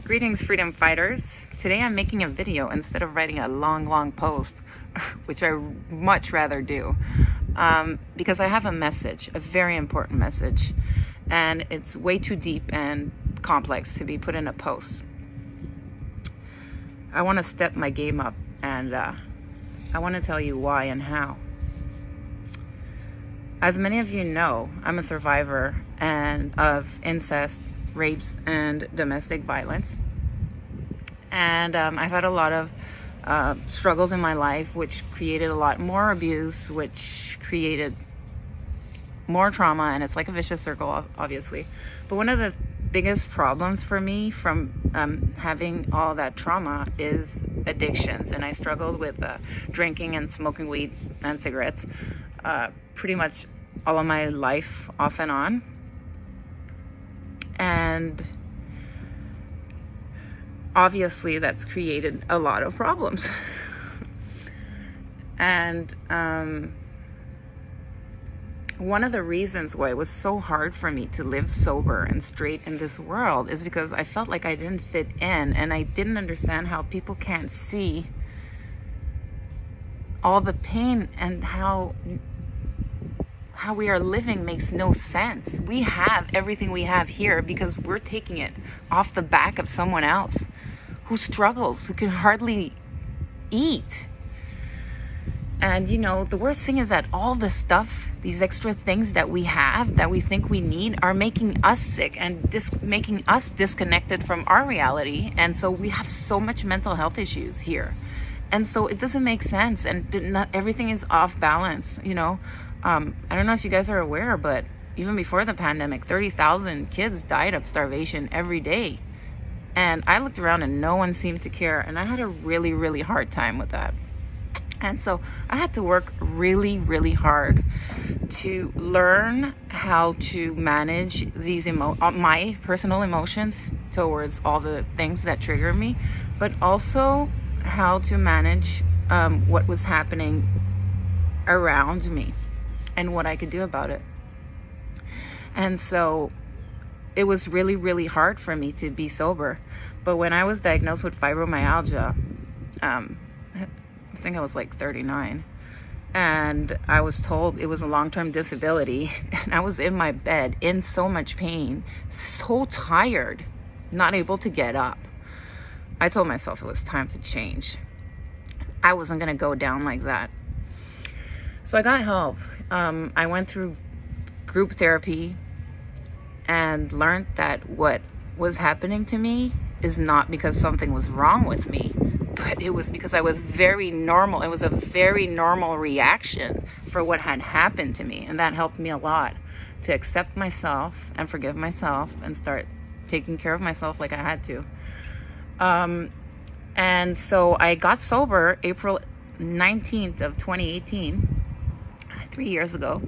Greetings, freedom fighters. Today I'm making a video instead of writing a long post, which I much rather do, because I have a message, a very important message, and it's way too deep and complex to be put in a post. I want to step my game up, and I want to tell you why and how. As many of you know, I'm a survivor of incest, rapes, and domestic violence. And I've had a lot of struggles in my life, which created a lot more abuse, which created more trauma, and it's like a vicious circle, obviously. But one of the biggest problems for me from having all that trauma is addictions. And I struggled with drinking and smoking weed and cigarettes pretty much all of my life, off and on. And obviously that's created a lot of problems. And one of the reasons why it was so hard for me to live sober and straight in this world is because I felt like I didn't fit in, and I didn't understand how people can't see all the pain and how we are living makes no sense. We have everything we have here because we're taking it off the back of someone else who struggles, who can hardly eat. And you know, the worst thing is that all the stuff, these extra things that we have, that we think we need, are making us sick and making us disconnected from our reality. And so we have so much mental health issues here. And so it doesn't make sense, and not everything is off balance, you know. I don't know if you guys are aware, but even before the pandemic, 30,000 kids died of starvation every day. And I looked around and no one seemed to care. And I had a really hard time with that. And so I had to work really hard to learn how to manage these my personal emotions towards all the things that trigger me, but also how to manage what was happening around me and what I could do about it. And so it was really hard for me to be sober. But when I was diagnosed with fibromyalgia, I think I was like 39, and I was told it was a long-term disability, and I was in my bed in so much pain, so tired, not able to get up. I told myself it was time to change. I wasn't gonna go down like that. So I got help. I went through group therapy and learned that what was happening to me is not because something was wrong with me, but it was because I was very normal. It was a very normal reaction for what had happened to me. And that helped me a lot to accept myself and forgive myself and start taking care of myself like I had to. And so I got sober April 19th of 2018, 3 years ago.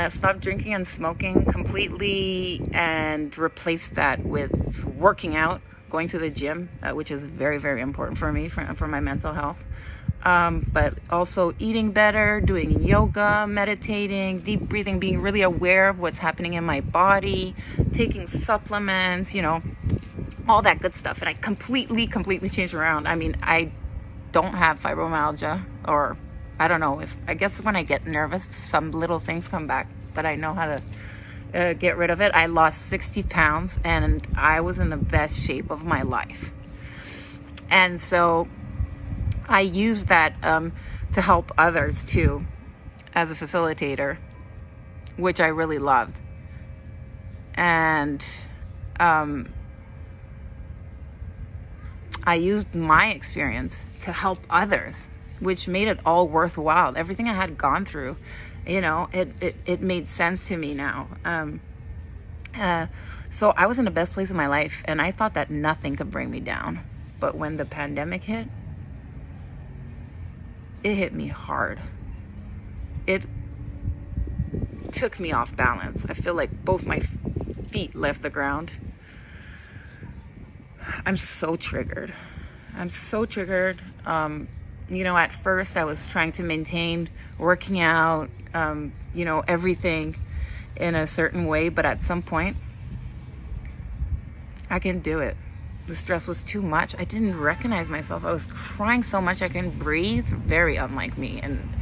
Stopped drinking and smoking completely and replaced that with working out, going to the gym, which is very important for me, for my mental health. But also eating better, doing yoga, meditating, deep breathing, being really aware of what's happening in my body, taking supplements, you know, all that good stuff. And I completely changed around. I mean, I don't have fibromyalgia, or I don't know, I guess when I get nervous, some little things come back, but I know how to get rid of it. I lost 60 pounds and I was in the best shape of my life. And so I used that to help others too, as a facilitator, which I really loved. And I used my experience to help others, which made it all worthwhile. Everything I had gone through, you know, it made sense to me now. So I was in the best place in my life, and I thought that nothing could bring me down. But when the pandemic hit, it hit me hard. It took me off balance. I feel like both my feet left the ground. I'm so triggered. You know, at first I was trying to maintain working out, you know, everything in a certain way, but at some point I can do it. The stress was too much. I didn't recognize myself. I was crying so much I couldn't breathe. Very unlike me. And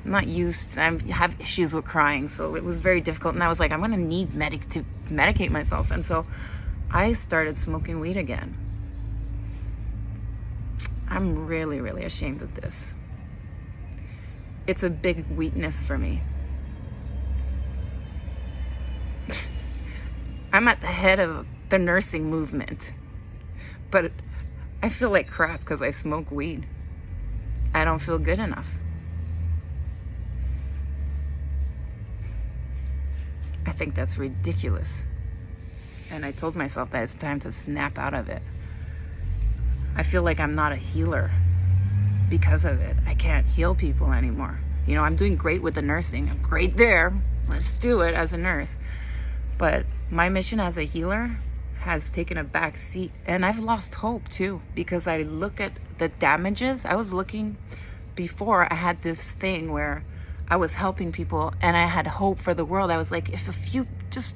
I'm not used, I have issues with crying. So it was very difficult. And I was like, I'm going to need to medicate myself. And so I started smoking weed again. I'm really, really ashamed of this. It's a big weakness for me. I'm at the head of the nursing movement, but I feel like crap because I smoke weed. I don't feel good enough. I think that's ridiculous. And I told myself that it's time to snap out of it. I feel like I'm not a healer because of it. I can't heal people anymore. You know, I'm doing great with the nursing. I'm great there. Let's do it as a nurse. But my mission as a healer has taken a back seat, and I've lost hope too, because I look at the damages. I was looking before, I had this thing where I was helping people and I had hope for the world. I was like, if a few, just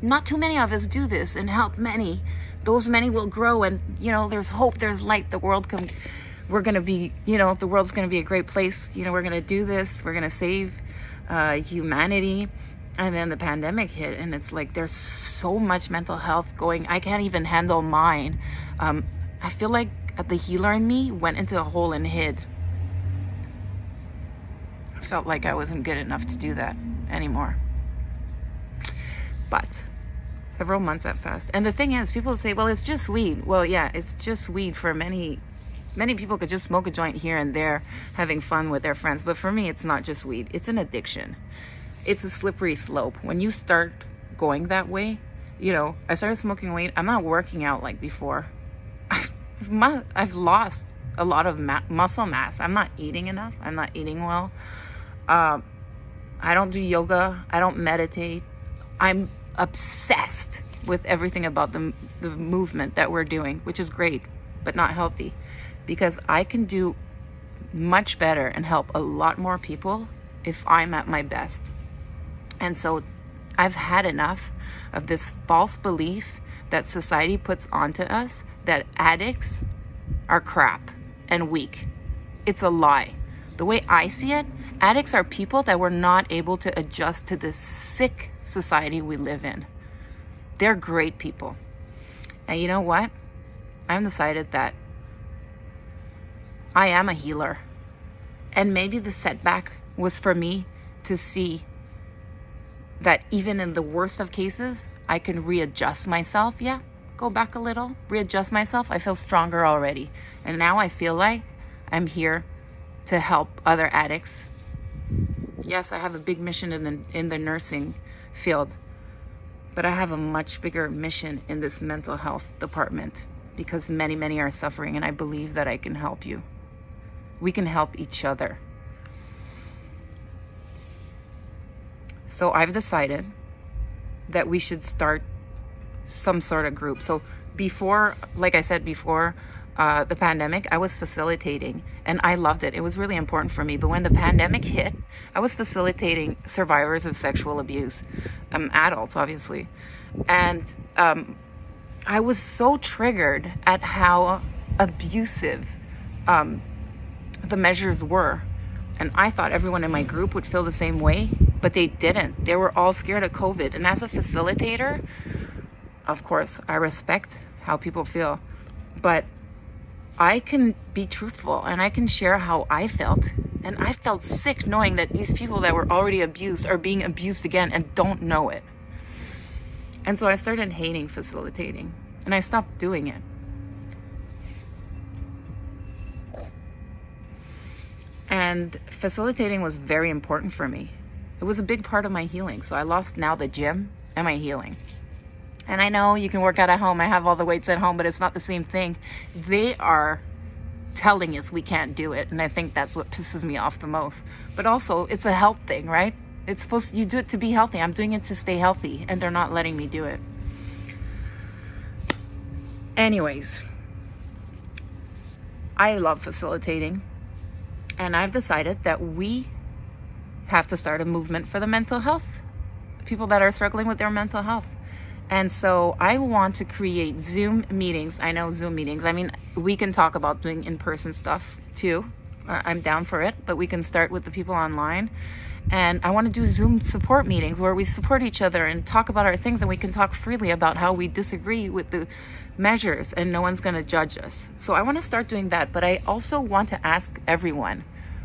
not too many of us do this and help many, those many will grow, and you know, there's hope, there's light. The world we're gonna be, you know, the world's gonna be a great place. You know, we're gonna do this, we're gonna save humanity. And then the pandemic hit, and it's like there's so much mental health going. I can't even handle mine. I feel like the healer in me went into a hole and hid. I felt like I wasn't good enough to do that anymore. But several months have passed. And the thing is, people say, well, it's just weed. Well, yeah, it's just weed for many people. Could just smoke a joint here and there, having fun with their friends. But for me, it's not just weed. It's an addiction. It's a slippery slope. When you start going that way, you know, I started smoking weed. I'm not working out like before. I've lost a lot of muscle mass. I'm not eating enough. I'm not eating well. I don't do yoga. I don't meditate. I'm obsessed with everything about the movement that we're doing, which is great, but not healthy, because I can do much better and help a lot more people if I'm at my best. And so I've had enough of this false belief that society puts onto us that addicts are crap and weak. It's a lie. The way I see it, addicts are people that were not able to adjust to this sick society we live in. They're great people. And you know what? I've decided that I am a healer. And maybe the setback was for me to see that even in the worst of cases, I can readjust myself. Yeah, go back a little, readjust myself. I feel stronger already. And now I feel like I'm here to help other addicts. Yes, I have a big mission in the nursing field, but I have a much bigger mission in this mental health department, because many are suffering, and I believe that I can help you. We can help each other. So I've decided that we should start some sort of group. So before, like I said, before the pandemic, I was facilitating, and I loved it. It was really important for me. But when the pandemic hit, I was facilitating survivors of sexual abuse, adults, obviously. And I was so triggered at how abusive the measures were. And I thought everyone in my group would feel the same way, but they didn't. They were all scared of COVID. And as a facilitator, of course, I respect how people feel, but I can be truthful and I can share how I felt. And I felt sick knowing that these people that were already abused are being abused again and don't know it. And so I started hating facilitating, and I stopped doing it. And facilitating was very important for me. It was a big part of my healing. So I lost now the gym and my healing. And I know you can work out at home. I have all the weights at home, but it's not the same thing. They are telling us we can't do it. And I think that's what pisses me off the most. But also, it's a health thing, right? It's supposed to, you do it to be healthy. I'm doing it to stay healthy, and they're not letting me do it. Anyways, I love facilitating. And I've decided that we have to start a movement for the mental health, people that are struggling with their mental health. And so I want to create Zoom meetings. I know Zoom meetings. I mean, we can talk about doing in-person stuff too. I'm down for it, but we can start with the people online. And I want to do Zoom support meetings where we support each other and talk about our things, and we can talk freely about how we disagree with the measures, and no one's going to judge us. So I want to start doing that, but I also want to ask everyone,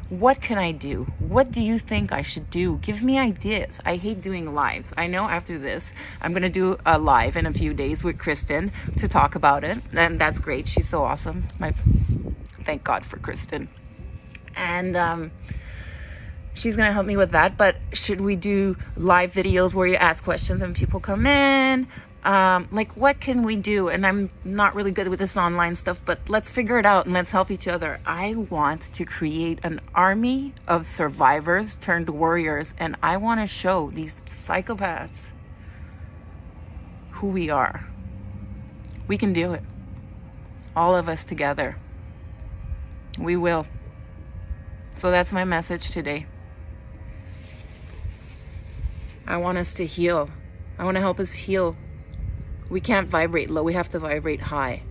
what can I do? What do you think I should do? Give me ideas. I hate doing lives. I know after this, I'm going to do a live in a few days with Kristen to talk about it. And that's great. She's so awesome. Thank God for Kristen. And she's going to help me with that. But should we do live videos where you ask questions and people come in? Like, what can we do? And I'm not really good with this online stuff, but let's figure it out and let's help each other. I want to create an army of survivors turned warriors, and I want to show these psychopaths who we are. We can do it. All of us together. We will. So that's my message today. I want us to heal. I want to help us heal. We can't vibrate low. We have to vibrate high.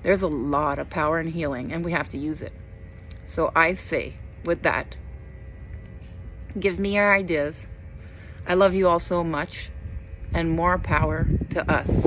There's a lot of power in healing, and we have to use it. So I say, with that, give me your ideas. I love you all so much, and more power to us.